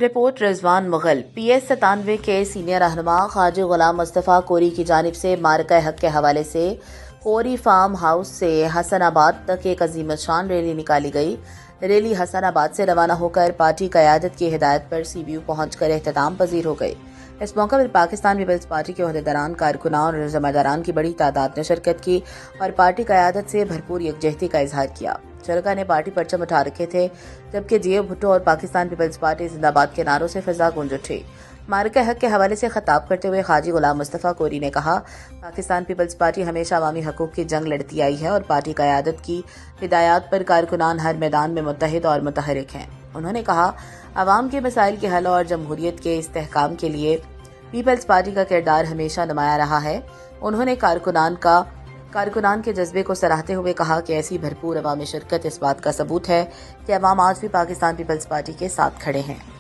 Report رضوان Mughal. PS97 کے senior رہنما خواجہ غلام مصطفیٰ کوری کی جانب سے معرکہ حق کے حوالے سے کوری فارم ہاؤس سے حسن آباد تک ایک عظیم الشان ریلی نکالی گئی۔ ریلی حسن آباد سے روانہ ہو کر پارٹی قیادت کی ہدایت پر CBU پہنچ کر اختتام پذیر ہو گئی۔ اس موقع پر پاکستان پیپلز پارٹی کے عہدیداران، کارکنان اور ذمہ داران کی بڑی تعداد نے شرکت کی اور پارٹی قیادت سے بھرپور یکجہتی کا اظہار کیا۔ شرکاء نے پارٹی پرچم اٹھا رکھے تھے، جبکہ جیو بھٹو اور پاکستان پیپلز پارٹی زندہ باد کے نعروں سے فضا گونج اٹھی۔ معرکہ حق کے حوالے سے خطاب کرتے ہوئے خواجہ غلام مصطفیٰ کوری نے کہا، پاکستان پیپلز پارٹی ہمیشہ عوامی حقوق کی جنگ لڑتی آئی ہے اور پارٹی قیادت کی ہدایات پر کارکنان ہر میدان میں متحد اور متحرک ہیں۔ انہوں نے کہا، عوام کے مسائل کے حل اور جمہوریت کے استحکام کے لیے پیپلز پارٹی کا کردار ہمیشہ نمایاں رہا ہے۔ انہوں نے کارکنان کے جذبے کو سراہتے ہوئے کہا کہ ایسی بھرپور عوامی شرکت اس بات کا ثبوت ہے کہ عوام آج بھی پاکستان پیپلز پارٹی کے ساتھ کھڑے ہیں۔